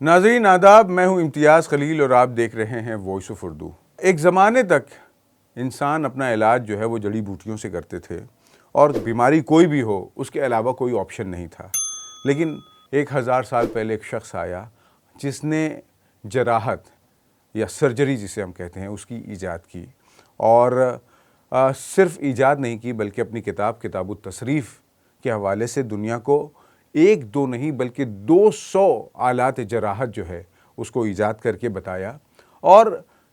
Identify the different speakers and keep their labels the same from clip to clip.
Speaker 1: ناظرین آداب، میں ہوں امتیاز خلیل اور آپ دیکھ رہے ہیں وائس آف اردو۔ ایک زمانے تک انسان اپنا علاج جو ہے وہ جڑی بوٹیوں سے کرتے تھے اور بیماری کوئی بھی ہو اس کے علاوہ کوئی آپشن نہیں تھا، لیکن 1000 سال پہلے ایک شخص آیا جس نے جراحت یا سرجری جسے ہم کہتے ہیں اس کی ایجاد کی، اور صرف ایجاد نہیں کی بلکہ اپنی کتاب التصریف کے حوالے سے دنیا کو ایک دو نہیں بلکہ 200 آلات جراحت جو ہے اس کو ایجاد کر کے بتایا، اور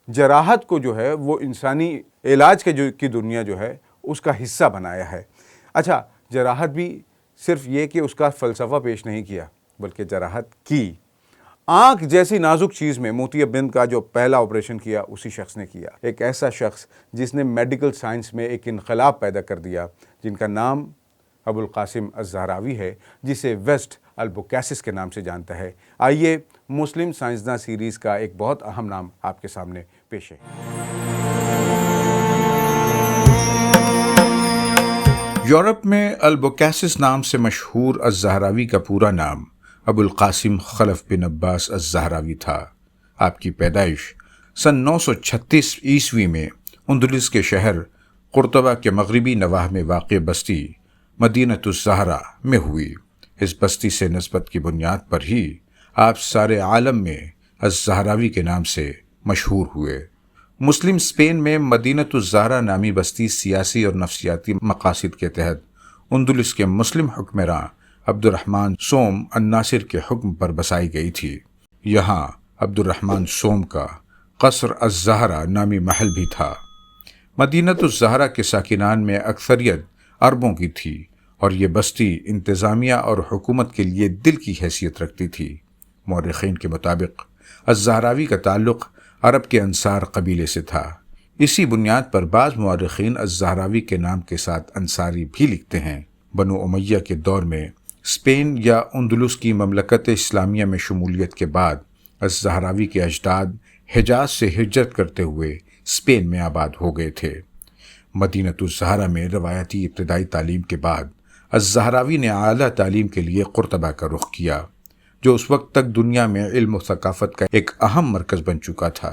Speaker 1: جراحت کو جو ہے وہ انسانی علاج کی دنیا جو ہے اس کا حصہ بنایا ہے۔ اچھا، جراحت بھی صرف یہ کہ اس کا فلسفہ پیش نہیں کیا بلکہ جراحت کی۔ آنکھ جیسی نازک چیز میں موتیا بند کا جو پہلا آپریشن کیا اسی شخص نے کیا، ایک ایسا شخص جس نے میڈیکل سائنس میں ایک انقلاب پیدا کر دیا، جن کا نام ابوالقاسم الزہراوی ہے، جسے ویسٹ البوکیسس کے نام سے جانتا ہے۔ آئیے مسلم سائنسداں سیریز کا ایک بہت اہم نام آپ کے سامنے پیش ہے۔ یورپ میں البوکیسس نام سے مشہور الزہراوی کا پورا نام ابوالقاسم خلف بن عباس الزہراوی تھا۔ آپ کی پیدائش سن 936 عیسوی میں اندلس کے شہر قرطبہ کے مغربی نواح میں واقع بستی مدینۃ الزہرا میں ہوئی۔ اس بستی سے نسبت کی بنیاد پر ہی آپ سارے عالم میں الزہراوی کے نام سے مشہور ہوئے۔ مسلم اسپین میں مدینۃ الزہرا نامی بستی سیاسی اور نفسیاتی مقاصد کے تحت اندلس کے مسلم حکمراں عبد الرحمن سوم الناصر کے حکم پر بسائی گئی تھی۔ یہاں عبد الرحمن سوم کا قصر الزہرا نامی محل بھی تھا۔ مدینۃ الزہرا کے ساکنان میں اکثریت عربوں کی تھی، اور یہ بستی انتظامیہ اور حکومت کے لیے دل کی حیثیت رکھتی تھی۔ مورخین کے مطابق الزہراوی کا تعلق عرب کے انصار قبیلے سے تھا۔ اسی بنیاد پر بعض مورخین الزہراوی کے نام کے ساتھ انصاری بھی لکھتے ہیں۔ بنو امیہ کے دور میں اسپین یا اندلس کی مملکت اسلامیہ میں شمولیت کے بعد الزہراوی کے اجداد حجاز سے ہجرت کرتے ہوئے اسپین میں آباد ہو گئے تھے۔ مدینۃ الزہرا میں روایتی ابتدائی تعلیم کے بعد الزہراوی نے اعلیٰ تعلیم کے لیے قرطبہ کا رخ کیا، جو اس وقت تک دنیا میں علم و ثقافت کا ایک اہم مرکز بن چکا تھا۔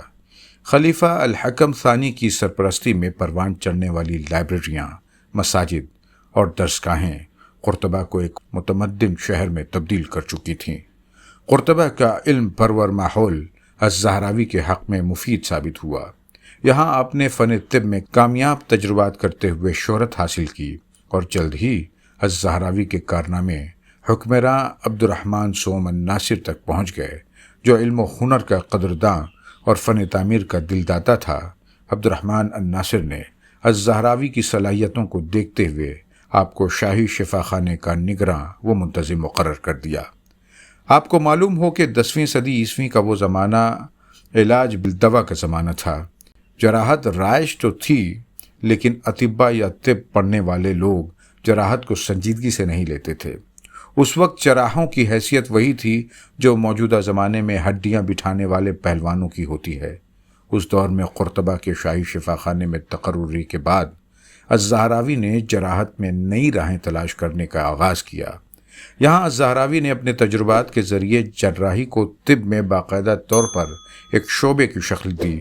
Speaker 1: خلیفہ الحکم ثانی کی سرپرستی میں پروان چڑھنے والی لائبریریاں، مساجد اور درسگاہیں قرطبہ کو ایک متمدن شہر میں تبدیل کر چکی تھیں۔ قرطبہ کا علم پرور ماحول الزہراوی کے حق میں مفید ثابت ہوا۔ یہاں آپ نے فن طب میں کامیاب تجربات کرتے ہوئے شہرت حاصل کی، اور جلد ہی الزہراوی کے کارنامے حکمراں عبد الرحمن سوم الناصر تک پہنچ گئے، جو علم و ہنر کا قدرداں اور فن تعمیر کا دل داتا تھا۔ عبد الرحمن الناصر نے الزہراوی کی صلاحیتوں کو دیکھتے ہوئے آپ کو شاہی شفا خانے کا نگراں و منتظم مقرر کر دیا۔ آپ کو معلوم ہو کہ 10ویں صدی عیسوی کا وہ زمانہ علاج بالدوا کا زمانہ تھا۔ جراحت رائج تو تھی، لیکن اطباء یا طب پڑھنے والے لوگ جراحت کو سنجیدگی سے نہیں لیتے تھے۔ اس وقت جراحوں کی حیثیت وہی تھی جو موجودہ زمانے میں ہڈیاں بٹھانے والے پہلوانوں کی ہوتی ہے۔ اس دور میں قرطبہ کے شاہی شفا خانے میں تقرری کے بعد الزہراوی نے جراحت میں نئی راہیں تلاش کرنے کا آغاز کیا۔ یہاں الزہراوی نے اپنے تجربات کے ذریعے جراحی کو طب میں باقاعدہ طور پر ایک شعبے کی شکل دی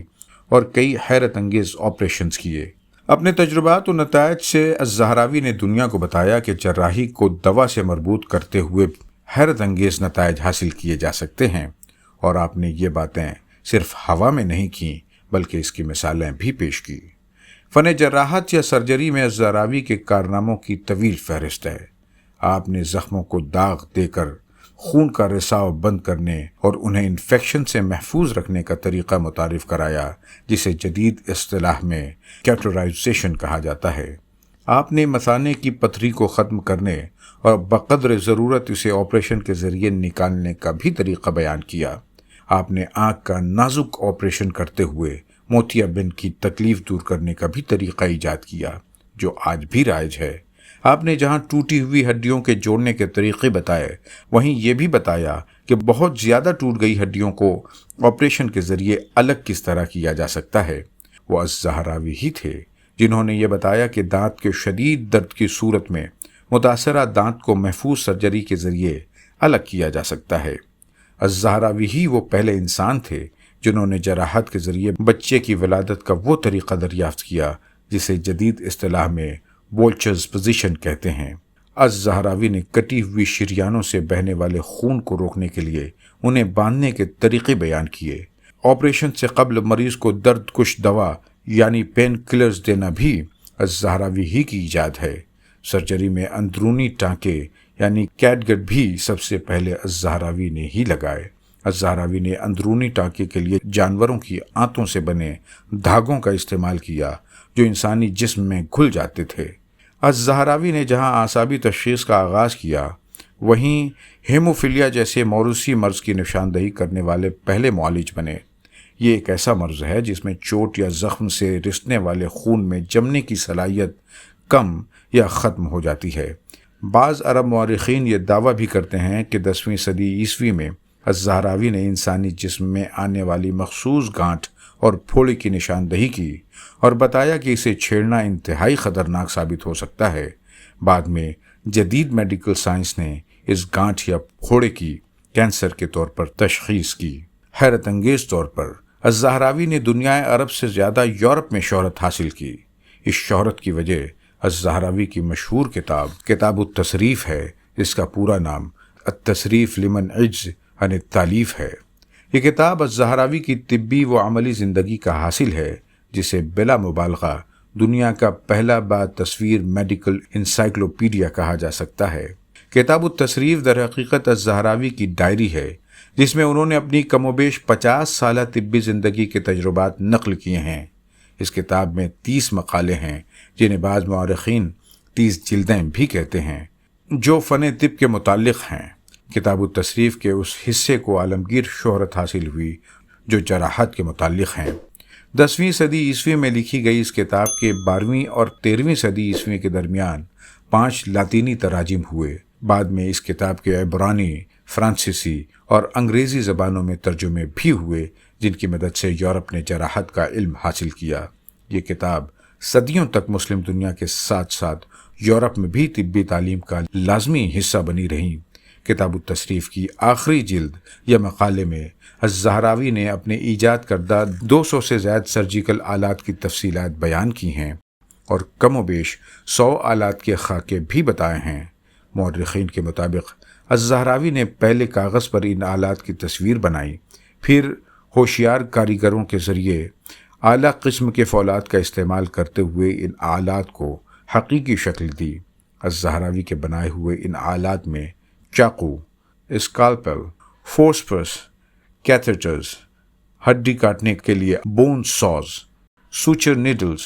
Speaker 1: اور کئی حیرت انگیز آپریشنز کیے۔ اپنے تجربات و نتائج سے الزہراوی نے دنیا کو بتایا کہ جراحی کو دوا سے مربوط کرتے ہوئے حیرت انگیز نتائج حاصل کیے جا سکتے ہیں، اور آپ نے یہ باتیں صرف ہوا میں نہیں کیں بلکہ اس کی مثالیں بھی پیش کی۔ فن جراحت یا سرجری میں الزہراوی کے کارناموں کی طویل فہرست ہے۔ آپ نے زخموں کو داغ دے کر خون کا رساؤ بند کرنے اور انہیں انفیکشن سے محفوظ رکھنے کا طریقہ متعارف کرایا، جسے جدید اصطلاح میں کیٹرائزیشن کہا جاتا ہے۔ آپ نے مثانے کی پتھری کو ختم کرنے اور بقدر ضرورت اسے آپریشن کے ذریعے نکالنے کا بھی طریقہ بیان کیا۔ آپ نے آنکھ کا نازک آپریشن کرتے ہوئے موتیا بند کی تکلیف دور کرنے کا بھی طریقہ ایجاد کیا، جو آج بھی رائج ہے۔ آپ نے جہاں ٹوٹی ہوئی ہڈیوں کے جوڑنے کے طریقے بتائے، وہیں یہ بھی بتایا کہ بہت زیادہ ٹوٹ گئی ہڈیوں کو آپریشن کے ذریعے الگ کس طرح کیا جا سکتا ہے۔ وہ الزہراوی ہی تھے جنہوں نے یہ بتایا کہ دانت کے شدید درد کی صورت میں متاثرہ دانت کو محفوظ سرجری کے ذریعے الگ کیا جا سکتا ہے۔ الزہراوی ہی وہ پہلے انسان تھے جنہوں نے جراحت کے ذریعے بچے کی ولادت کا وہ طریقہ دریافت کیا جسے جدید اصطلاح میں وولچرز پوزیشن کہتے ہیں۔ الزہراوی نے کٹی ہوئی شریانوں سے بہنے والے خون کو روکنے کے لیے انہیں باندھنے کے طریقے بیان کیے۔ آپریشن سے قبل مریض کو درد کش دوا یعنی پین کلرز دینا بھی الزہراوی ہی کی ایجاد ہے۔ سرجری میں اندرونی ٹانکے یعنی کیٹگٹ بھی سب سے پہلے الزہراوی نے ہی لگائے۔ الزہراوی نے اندرونی ٹانکے کے لیے جانوروں کی آنتوں سے بنے دھاگوں کا استعمال کیا جو انسانی جسم میں گھل جاتے تھے۔ الزہراوی نے جہاں اعصابی تشخیص کا آغاز کیا، وہیں ہیموفیلیا جیسے موروثی مرض کی نشاندہی کرنے والے پہلے معالج بنے۔ یہ ایک ایسا مرض ہے جس میں چوٹ یا زخم سے رسنے والے خون میں جمنے کی صلاحیت کم یا ختم ہو جاتی ہے۔ بعض عرب مورخین یہ دعویٰ بھی کرتے ہیں کہ 10ویں صدی عیسوی میں الزہراوی نے انسانی جسم میں آنے والی مخصوص گانٹھ اور پھوڑے کی نشاندہی کی اور بتایا کہ اسے چھیڑنا انتہائی خطرناک ثابت ہو سکتا ہے۔ بعد میں جدید میڈیکل سائنس نے اس گانٹھ یا پھوڑے کی کینسر کے طور پر تشخیص کی۔ حیرت انگیز طور پر الزہراوی نے دنیا عرب سے زیادہ یورپ میں شہرت حاصل کی۔ اس شہرت کی وجہ الزہراوی کی مشہور کتاب التصریف ہے، جس کا پورا نام التصریف لمن عجز عن التالیف ہے۔ یہ کتاب الزہراوی کی طبی و عملی زندگی کا حاصل ہے، جسے بلا مبالغہ دنیا کا پہلا با تصویر میڈیکل انسائکلوپیڈیا کہا جا سکتا ہے۔ کتاب التصریف در حقیقت الزہراوی کی ڈائری ہے، جس میں انہوں نے اپنی کم و بیش 50 سالہ طبی زندگی کے تجربات نقل کیے ہیں۔ اس کتاب میں 30 مقالے ہیں، جنہیں بعض مورخین 30 جلدیں بھی کہتے ہیں، جو فن طب کے متعلق ہیں۔ کتاب التصریف کے اس حصے کو عالمگیر شہرت حاصل ہوئی جو جراحت کے متعلق ہیں۔ 10ویں صدی عیسوی میں لکھی گئی اس کتاب کے 12ویں اور 13ویں صدی عیسوی کے درمیان 5 لاطینی تراجم ہوئے۔ بعد میں اس کتاب کے عبرانی، فرانسیسی اور انگریزی زبانوں میں ترجمے بھی ہوئے، جن کی مدد سے یورپ نے جراحت کا علم حاصل کیا۔ یہ کتاب صدیوں تک مسلم دنیا کے ساتھ ساتھ یورپ میں بھی طبی تعلیم کا لازمی حصہ بنی رہی۔ کتاب التصریف کی آخری جلد یا مقالے میں الزہراوی نے اپنے ایجاد کردہ 200 سے زائد سرجیکل آلات کی تفصیلات بیان کی ہیں اور کم و بیش 100 آلات کے خاکے بھی بتائے ہیں۔ مورخین کے مطابق الزہراوی نے پہلے کاغذ پر ان آلات کی تصویر بنائی، پھر ہوشیار کاریگروں کے ذریعے اعلیٰ قسم کے فولاد کا استعمال کرتے ہوئے ان آلات کو حقیقی شکل دی۔ الزہراوی کے بنائے ہوئے ان آلات میں چاقو، اسکالپل، فورسپس، کیتھیٹرز، ہڈی کاٹنے کے لیے بون ساز، سوچر نیڈلز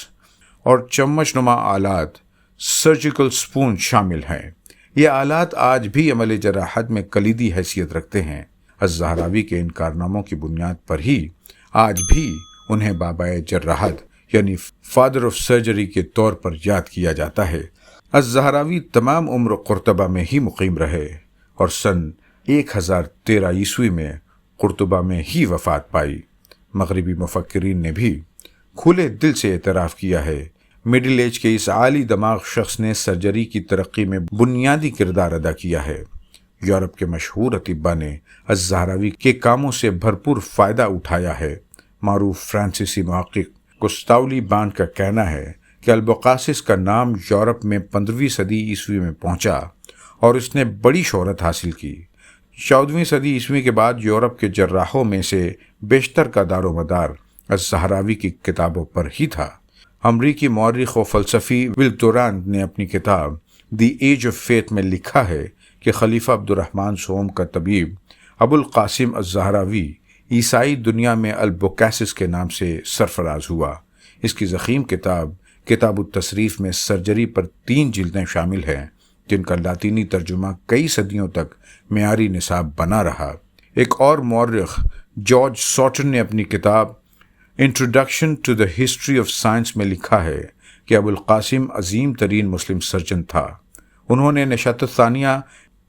Speaker 1: اور چمچ نما آلات، سرجیکل سپون شامل ہیں۔ یہ آلات آج بھی عمل جراحت میں کلیدی حیثیت رکھتے ہیں۔ الزہراوی کے ان کارناموں کی بنیاد پر ہی آج بھی انہیں بابائے جراحت یعنی فادر آف سرجری کے طور پر یاد کیا جاتا ہے۔ الزہراوی تمام عمر قرطبہ میں ہی مقیم رہے اور سن 1013 عیسوی میں قرطبہ میں ہی وفات پائی۔ مغربی مفکرین نے بھی کھلے دل سے اعتراف کیا ہے مڈل ایج کے اس عالی دماغ شخص نے سرجری کی ترقی میں بنیادی کردار ادا کیا ہے۔ یورپ کے مشہور اطباء نے الزہراوی کے کاموں سے بھرپور فائدہ اٹھایا ہے۔ معروف فرانسیسی محقق گستاو بانڈ کا کہنا ہے کہ البوقاسس کا نام یورپ میں 15ویں صدی عیسوی میں پہنچا اور اس نے بڑی شہرت حاصل کی۔ 14ویں صدی عیسوی کے بعد یورپ کے جراحوں میں سے بیشتر کا دار و مدار الزہراوی کی کتابوں پر ہی تھا۔ امریکی مورخ و فلسفی ول ڈورانٹ نے اپنی کتاب دی ایج آف فیتھ میں لکھا ہے کہ خلیفہ عبد الرحمن سوم کا طبیب ابو القاسم الزہراوی عیسائی دنیا میں البوکاسس کے نام سے سرفراز ہوا۔ اس کی ضخیم کتاب التصریف میں سرجری پر 3 جلدیں شامل ہیں، جن کا لاطینی ترجمہ کئی صدیوں تک معیاری نصاب بنا رہا۔ ایک اور مورخ جارج ساٹن نے اپنی کتاب introduction to the history of science میں لکھا ہے کہ ابو القاسم عظیم ترین مسلم سرجن تھا۔ انہوں نے نشأت الثانیہ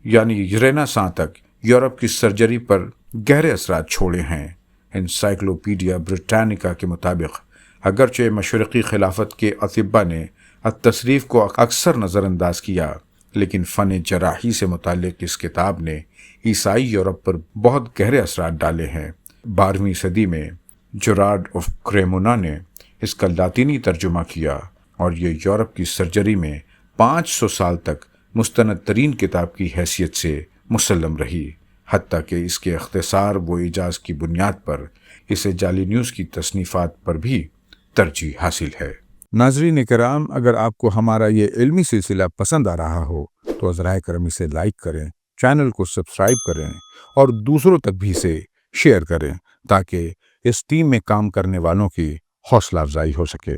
Speaker 1: یعنی رینیسانس تک یورپ کی سرجری پر گہرے اثرات چھوڑے ہیں۔ انسائکلوپیڈیا بریٹانیکا کے مطابق اگرچہ مشرقی خلافت کے اطباء نے التصریف کو اکثر نظر انداز کیا، لیکن فن جراحی سے متعلق اس کتاب نے عیسائی یورپ پر بہت گہرے اثرات ڈالے ہیں۔ 12ویں صدی میں جراڈ آف کریمونا نے اس کا لاطینی ترجمہ کیا اور یہ یورپ کی سرجری میں 500 سال تک مستند ترین کتاب کی حیثیت سے مسلم رہی، حتیٰ کہ اس کے اختصار و ایجاز کی بنیاد پر اسے جعلی نیوز کی تصنیفات پر بھی ترجیح حاصل ہے۔ ناظرین کرام، اگر آپ کو ہمارا یہ علمی سلسلہ پسند آ رہا ہو تو ذرائع کرم اسے لائک کریں، چینل کو سبسکرائب کریں اور دوسروں تک بھی اسے شیئر کریں تاکہ اس ٹیم میں کام کرنے والوں کی حوصلہ افزائی ہو سکے۔